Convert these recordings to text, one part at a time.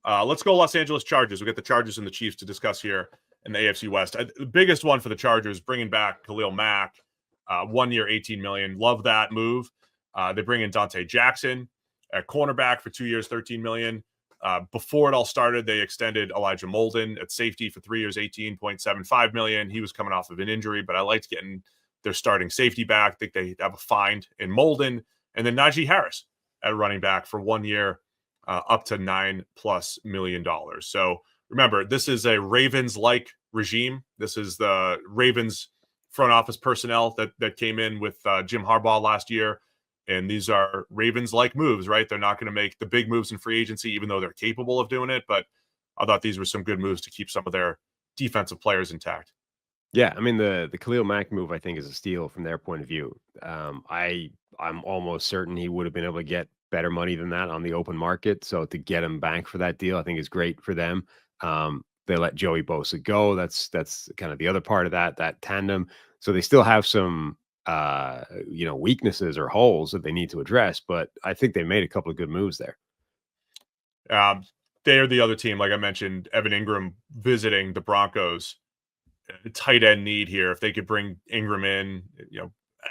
Let's go Los Angeles Chargers. We got the Chargers and the Chiefs to discuss here in the AFC West. The biggest one for the Chargers, bringing back Khalil Mack, 1 year, $18 million. Love that move. They bring in Donte Jackson at cornerback for 2 years, $13 million. Before it all started, they extended Elijah Molden at safety for 3 years, $18.75 million. He was coming off of an injury, but I liked getting their starting safety back. I think they have a find in Molden. And then Najee Harris at running back for 1 year, up to $9+ million. So remember, this is a Ravens-like regime. This is the Ravens front office personnel that came in with Jim Harbaugh last year. And these are Ravens-like moves, right? They're not going to make the big moves in free agency, even though they're capable of doing it. But I thought these were some good moves to keep some of their defensive players intact. Yeah, I mean, the Khalil Mack move, I think, is a steal from their point of view. I'm almost certain he would have been able to get better money than that on the open market. So to get him back for that deal, I think is great for them. They let Joey Bosa go. That's kind of the other part of that tandem. So they still have some weaknesses or holes that they need to address, but I think they made a couple of good moves there. They're the other team, like I mentioned, Evan Ingram visiting the Broncos. Tight end need here. If they could bring Ingram in,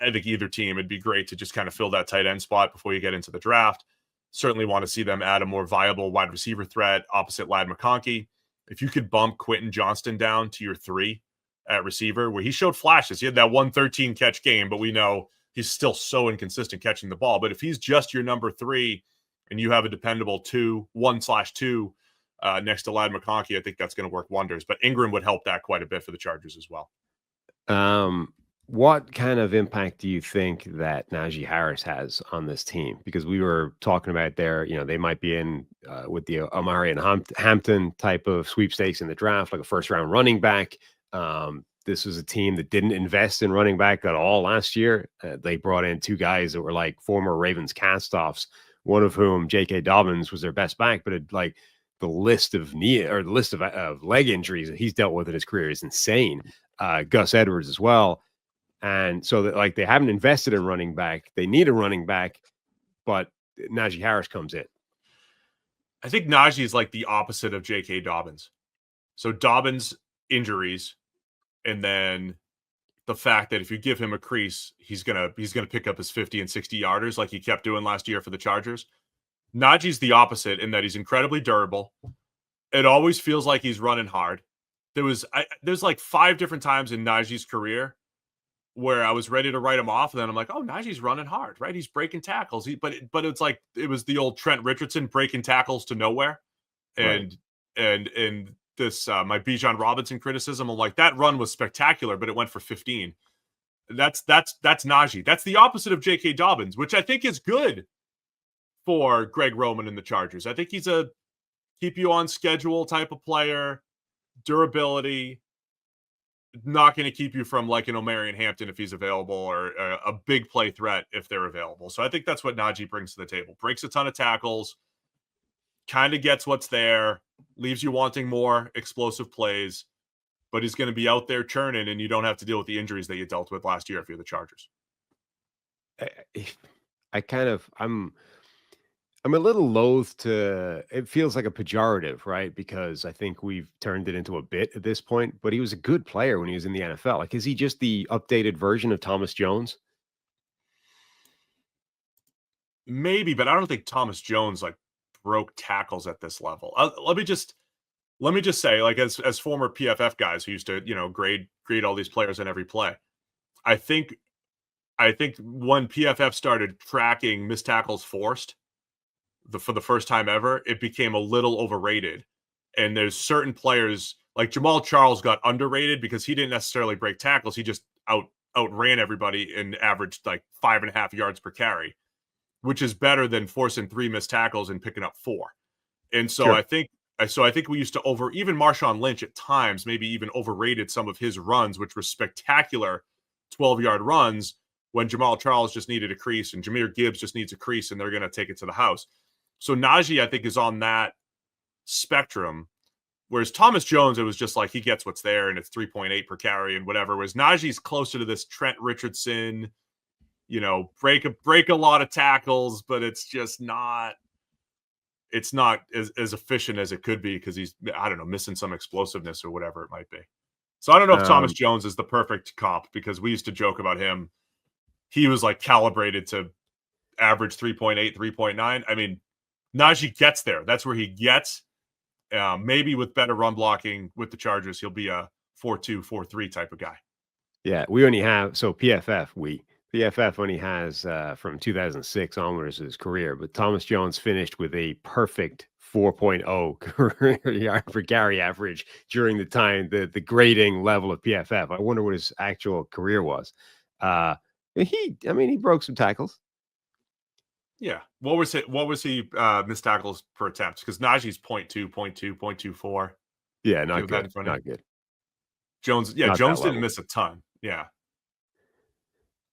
I think either team, it'd be great to just kind of fill that tight end spot before you get into the draft. Certainly want to see them add a more viable wide receiver threat opposite Ladd McConkey. If you could bump Quentin Johnston down to your 3 at receiver, where he showed flashes. He had that 113 catch game, but we know he's still so inconsistent catching the ball. But if he's just your number 3 and you have a dependable 1/2 next to Ladd McConkey, I think that's going to work wonders. But Ingram would help that quite a bit for the Chargers as well. What kind of impact do you think that Najee Harris has on this team? Because we were talking about they might be in with the Amari and Hampton type of sweepstakes in the draft, like a first-round running back. This was a team that didn't invest in running back at all last year. They brought in 2 guys that were like former Ravens castoffs, one of whom, J.K. Dobbins, was their best back, but the list of leg injuries that he's dealt with in his career is insane. Gus Edwards as well. And so that they haven't invested in running back. They need a running back, but Najee Harris comes in. I think Najee is like the opposite of J.K. Dobbins. So Dobbins injuries, and then the fact that if you give him a crease, he's gonna pick up his 50 and 60 yarders like he kept doing last year for the Chargers. Najee's the opposite in that he's incredibly durable. It always feels like he's running hard. There's like 5 different times in Najee's career where I was ready to write him off, and then I'm like, oh, Najee's running hard, right? He's breaking tackles. But it's like it was the old Trent Richardson breaking tackles to nowhere, and this my Bijan Robinson criticism. I'm like, that run was spectacular, but it went for 15. That's Najee. That's the opposite of J.K. Dobbins, which I think is good for Greg Roman and the Chargers. I think he's a keep you on schedule type of player, durability. Not going to keep you from like an Omarion Hampton if he's available, or a big play threat if they're available. So I think that's what Najee brings to the table. Breaks a ton of tackles, kind of gets what's there, leaves you wanting more explosive plays, but he's going to be out there churning, and you don't have to deal with the injuries that you dealt with last year if you're the Chargers. I'm a little loath to, it feels like a pejorative, right? Because I think we've turned it into a bit at this point, but he was a good player when he was in the NFL. Like, is he just the updated version of Thomas Jones? Maybe, but I don't think Thomas Jones like broke tackles at this level. Let me just say, like, as former PFF guys who used to, grade all these players in every play, I think when PFF started tracking missed tackles forced, for the first time ever, it became a little overrated. And there's certain players like Jamal Charles got underrated because he didn't necessarily break tackles. He just outran everybody and averaged like 5.5 yards per carry, which is better than forcing 3 missed tackles and picking up 4. And so sure. I think we used to even Marshawn Lynch at times maybe even overrated some of his runs, which were spectacular 12-yard runs when Jamal Charles just needed a crease and Jahmyr Gibbs just needs a crease and they're going to take it to the house. So Najee, I think, is on that spectrum, whereas Thomas Jones, it was just like he gets what's there and it's 3.8 per carry and whatever, whereas Najee's closer to this Trent Richardson, break a lot of tackles, but it's just not it's not as efficient as it could be because he's, I don't know, missing some explosiveness or whatever it might be. So I don't know if Thomas Jones is the perfect comp because we used to joke about him. He was like calibrated to average 3.8, 3.9. I mean, Najee gets there. That's where he gets. Maybe with better run blocking with the Chargers, he'll be a 4.2, 4.3 type of guy. Yeah, we only have, so PFF only has from 2006 onwards his career, but Thomas Jones finished with a perfect 4.0 career yard per carry average during the time, the grading level of PFF. I wonder what his actual career was. He broke some tackles. Yeah. What was he missed tackles per attempt? Because Najee's 0.2, 0.2, 0.24. Yeah, not good. Not good. Jones, Jones didn't miss a ton. Yeah.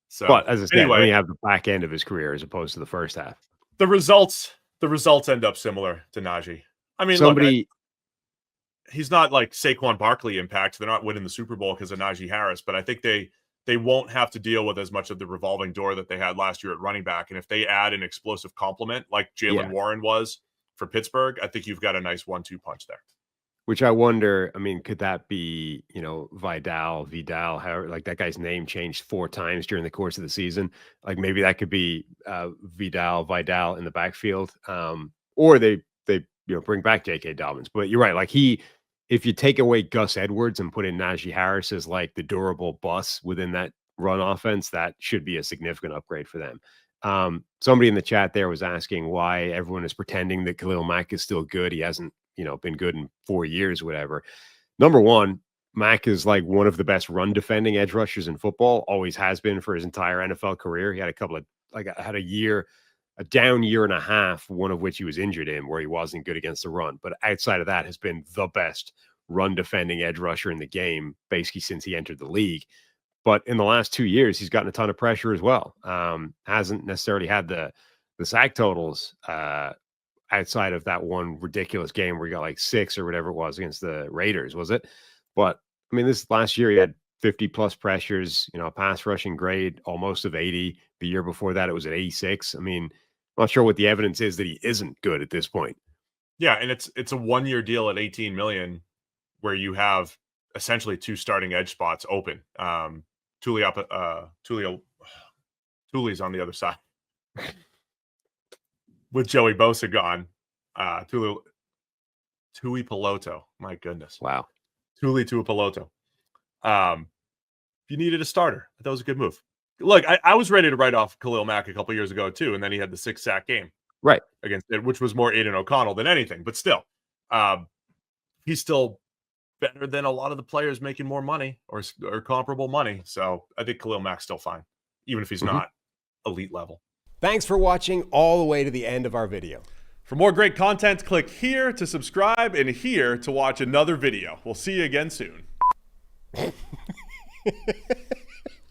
So, but as I said, anyway, when you have the back end of his career as opposed to the first half, the results end up similar to Najee. I mean, he's not like Saquon Barkley impact. They're not winning the Super Bowl because of Najee Harris, but I think they won't have to deal with as much of the revolving door that they had last year at running back. And if they add an explosive complement like Jaylen Warren was for Pittsburgh, I think you've got a nice 1-2 punch there. Which I wonder, I mean, could that be, Vidal, however, like that guy's name changed 4 times during the course of the season. Like maybe that could be Vidal in the backfield. Or they bring back J.K. Dobbins. But you're right. Like if you take away Gus Edwards and put in Najee Harris as like the durable bus within that run offense, that should be a significant upgrade for them. Somebody in the chat there was asking why everyone is pretending that Khalil Mack is still good. He hasn't, been good in 4 years, whatever. Number one, Mack is like one of the best run defending edge rushers in football, always has been for his entire NFL career. He had a down year and a half, one of which he was injured in, where he wasn't good against the run. But outside of that, has been the best run defending edge rusher in the game, basically since he entered the league. But in the last 2 years, he's gotten a ton of pressure as well. Hasn't necessarily had the sack totals outside of that one ridiculous game where he got like 6 or whatever it was against the Raiders, was it? But I mean, this last year he had 50 plus pressures, pass rushing grade almost of 80. The year before that, it was at 86. I mean, I'm not sure what the evidence is that he isn't good at this point. Yeah, and it's a 1-year deal at $18 million, where you have essentially 2 starting edge spots open. Tuli's on the other side. With Joey Bosa gone, Tui Peloto. My goodness. Wow. Tuli Tuipulotu. If you needed a starter, that was a good move. Look, I was ready to write off Khalil Mack a couple years ago too, and then he had the 6-sack game. Right. Against it, which was more Aiden O'Connell than anything. But still, he's still better than a lot of the players making more money or comparable money. So I think Khalil Mack's still fine, even if he's not elite level. Thanks for watching all the way to the end of our video. For more great content, click here to subscribe and here to watch another video. We'll see you again soon.